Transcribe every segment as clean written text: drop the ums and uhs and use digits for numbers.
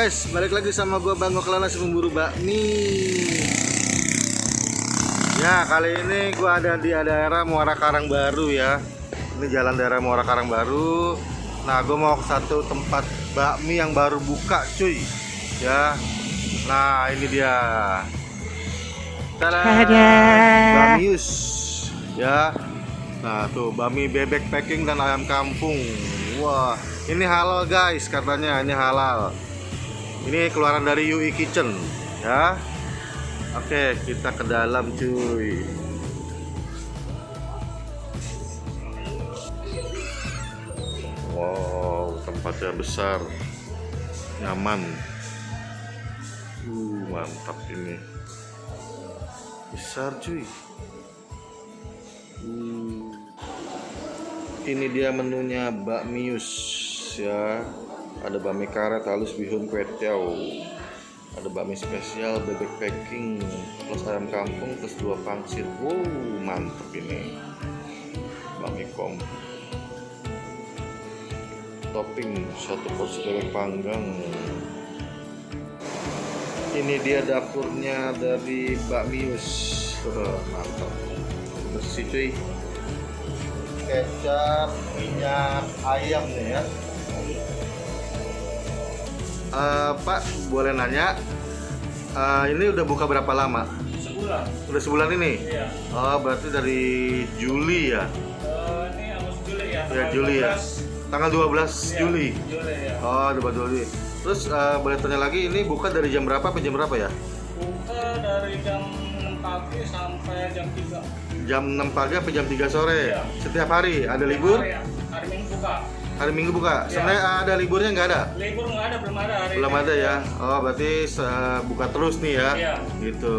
guys, balik lagi sama gua Bang Ngoklana si pemburu bakmi. Ya, kali ini gua ada di daerah Muara Karang Baru ya. Ini jalan daerah Muara Karang Baru. Nah, gua mau ke satu tempat bakmi yang baru buka, cuy. Ya. Nah, ini dia. Tada! Bakmius. Ya. Nah, tuh bakmi bebek packing dan ayam kampung. Wah, ini halal guys, katanya ini halal. Ini keluaran dari UI Kitchen, ya. Oke, kita ke dalam, cuy. Wow, tempatnya besar, nyaman. Mantap ini. Besar, cuy. Ini dia menunya bakmius ya. Ada bakmi karet halus bihun kue tiaw. Ada bakmi spesial bebek packing plus ayam kampung plus 2 pangsit. Wow, mantep ini. Bakmi kom. Topping 1 porsi bebek panggang. Ini dia dapurnya dari bakmius. Mantap. Bersih cuy. Kecap, minyak ayam nih ya. Pak, boleh nanya, ini udah buka berapa lama? Sebulan. Udah sebulan ini? Iya. Oh, berarti dari Juli ya? Ini Agustus Juli ya. Ya, Juli ya. Tanggal 12 Iya, Juli. Juli ya. Oh, 12 Juli. Terus boleh tanya lagi, ini buka dari jam berapa sampai jam berapa ya? Buka dari jam 6 pagi sampai jam 3. Jam 6 pagi sampai jam 3 sore. Iya. Setiap hari ada libur? Hari Minggu buka. Hari Minggu buka. Iya. Sebenarnya ada liburnya nggak ada? Libur nggak ada, belum ada hari Belum ini. ada ya. Oh, berarti buka terus nih ya. Iya. Gitu.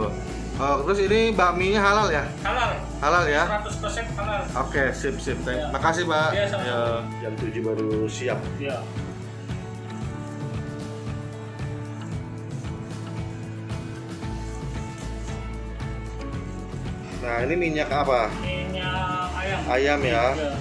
Oh, terus ini bakminya halal ya? Halal. Halal ya? 100% halal. Oke, sip. Iya. Makasih, Pak. Iya, sama-sama. Ya, jam 7 baru siap. Iya. Nah, ini minyak apa? Minyak ayam. Ayam ya. Iya.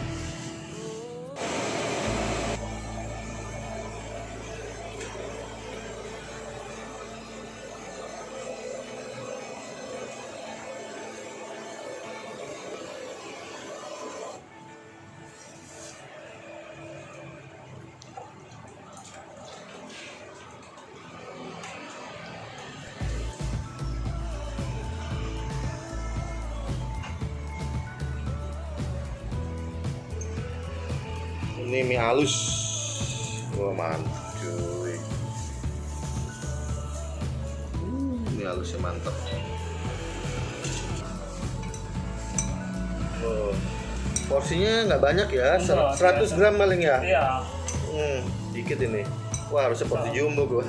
Ini mie halus. Wah, mantap, cuy. Mie halusnya mantap. Oh, porsinya nggak banyak ya, Enggak, 100 gram paling ya. Iya. Dikit ini. Wah, harusnya porsi jumbo gua.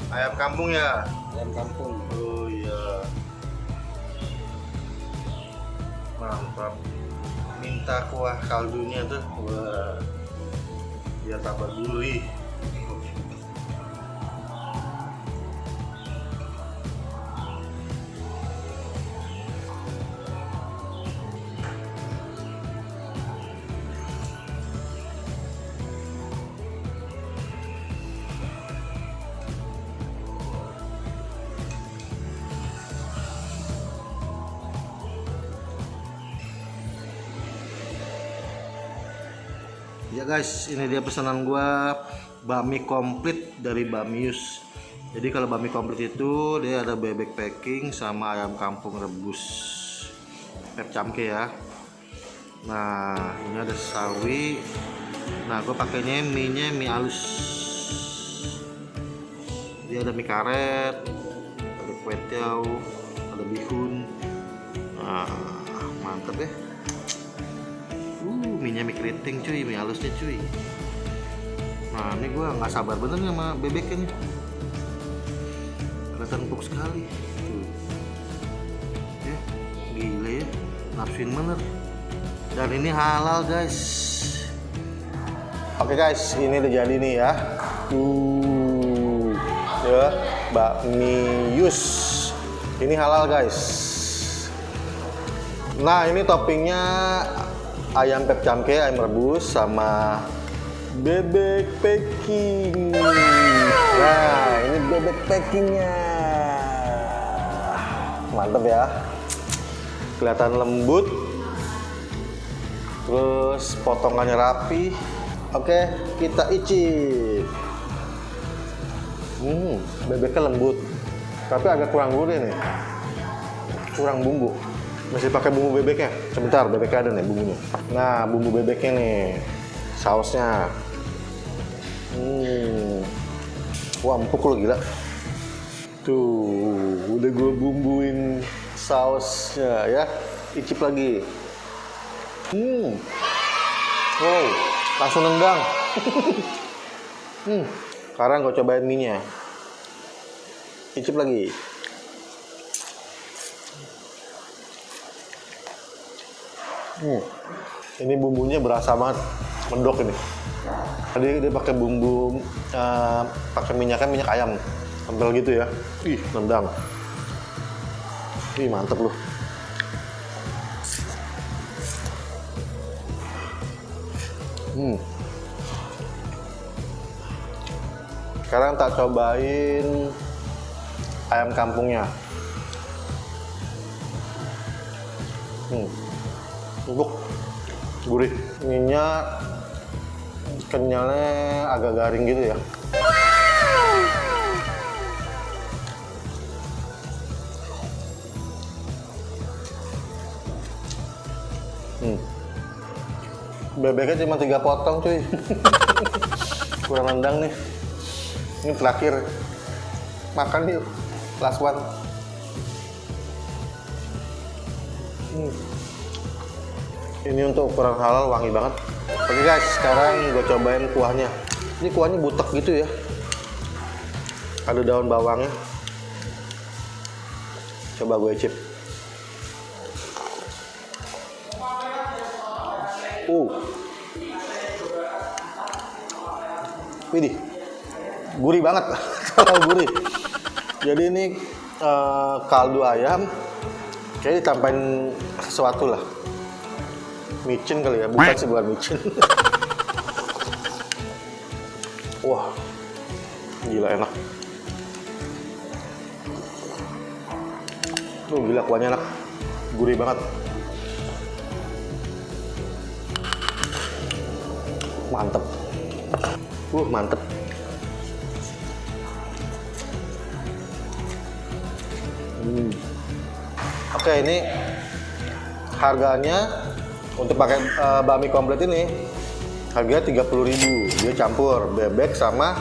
Ayam kampung ya. Ayam kampung. Oh iya. Mantap. Minta kuah kaldunya tuh. Wah. Biar tambah gurih. Ya guys, ini dia pesanan gua, bakmi komplit dari Bakmius. Jadi kalau bakmi komplit itu dia ada bebek packing sama ayam kampung rebus pep camke ya. Nah, ini ada sawi. Nah, gua pakainya mie halus. Dia ada mie karet, ada kue tiaw, ada bihun. Nah, mantep ya. Minyak mie keriting cuy, mie halusnya cuy. Nah, ini gua nggak sabar bener nih sama bebeknya nih. Kelihatan empuk sekali. Tuh. Ya, gila ya, nafsuin bener. Dan ini halal guys. Oke guys, ini udah jadi nih ya. Ya, bakmius. Ini halal guys. Nah, ini toppingnya ayam pep camke, ayam rebus sama bebek packing. Nah, ini bebek packingnya. Mantap ya. Kelihatan lembut. Terus potongannya rapi. Oke, kita icip. Bebeknya lembut. Tapi agak kurang gurih nih. Kurang bumbu. Masih pakai bumbu bebeknya. Sebentar, bebeknya ada nih bumbunya. Nah, bumbu bebeknya nih. Sausnya. Wah, empuk loh, gila. Tuh, udah gue bumbuin sausnya ya. Icip lagi. Wow, langsung nendang. Sekarang gue cobain mie-nya. Icip lagi. Ini bumbunya berasa banget, mendok ini. Tadi dia pakai bumbu, pakai minyak ayam, kental gitu ya. Ih, nendang. Ih, mantep loh. Sekarang tak cobain ayam kampungnya. Empuk, gurih. Ininya kenyalnya agak garing gitu ya. Bebeknya cuma 3 potong cuy. Kurang nendang nih. Ini terakhir. Makan yuk, last one. Ini untuk ukuran halal, wangi banget. Oke guys, sekarang gue cobain kuahnya. Ini kuahnya butek gitu ya. Ada daun bawangnya. Coba gue icip. Widih, gurih banget. Kalau gurih. Jadi ini kaldu ayam. Kayaknya ditambahin sesuatu lah. Micin kali ya, bukan sih, bukan micin. Wah, gila enak. Gila kuahnya enak, gurih banget. Mantep. Mantep. Oke, ini harganya untuk pakai bakmi komplit ini harganya 30.000. Dia campur bebek sama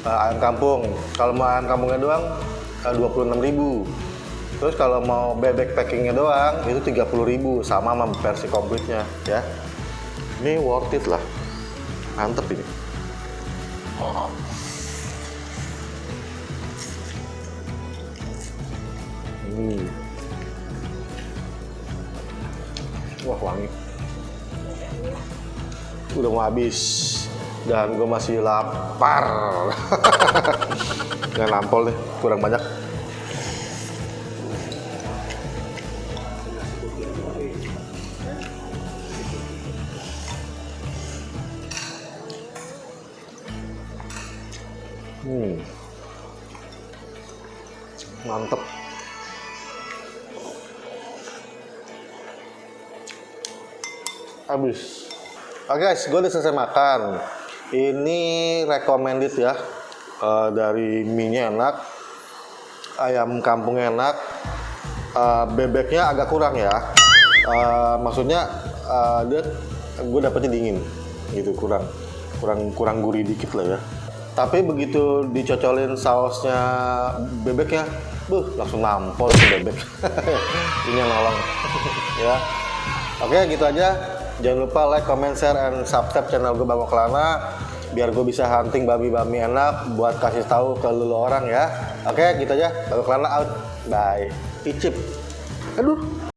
ayam kampung. Kalau mau ayam kampungnya doang 26.000. Terus kalau mau bebek packingnya doang itu 30.000 sama versi komplitnya ya. Ini worth it lah. Mantep ini. Wah, wangi. Udah mau habis dan gue masih lapar. Nggak nampol deh, kurang banyak. Mantep. Habis. Oke guys, gue udah selesai makan. Ini recommended ya. Dari mie-nya enak, ayam kampungnya enak, bebeknya agak kurang ya. Maksudnya gue dapetnya dingin, gitu, kurang gurih dikit lah ya. Tapi begitu dicocolin sausnya bebeknya, langsung nampol tuh bebek. Ini yang nolong. Ya. Oke, gitu aja. Jangan lupa like, comment, share, and subscribe channel gue Bang Oklana biar gue bisa hunting babi-babi enak buat kasih tahu ke lu orang ya. Oke, gitu aja. Bang Oklana out. Bye. Icip. Aduh.